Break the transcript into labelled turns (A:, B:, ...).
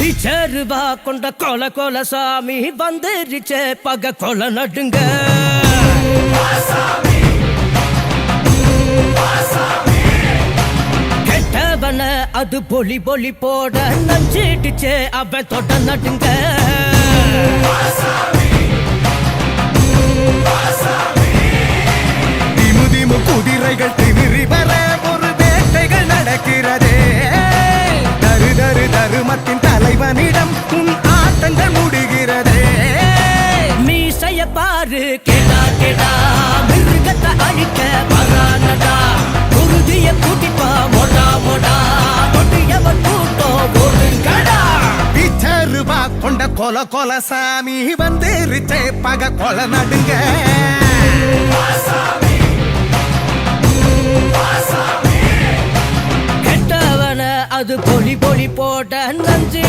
A: பீச்சருவா கொண்ட கொல கொல சாமி வந்துருச்சே பக கொல நடுங்க கெட்டவன அது பொலி பொலி போட நஞ்சிடுச்சே அவன் தொட நடுங்க
B: திமு திமு குதிரைகள் திமிரி வர ஒரு வேட்டைகள் நடக்கிறதே தரு தரு தருமத்தின் தலைவனிடம் உன் ஆட்டங்கள் முடிகிறதே
A: மீசைய பாரு கேடா கேடா மிருகத்தை அழிக்க வரானடா குருதிய கூட்டிப்பா மொடா மொடா தொட்டியவன் கூட்டம் ஓடுங்கடா
B: பிச்சருவா கொண்ட கொல கொல சாமி வந்துருச்சே பக கொல நடுங்க
A: கெட்டவன அது பொலி பொலி போட நஞ்சு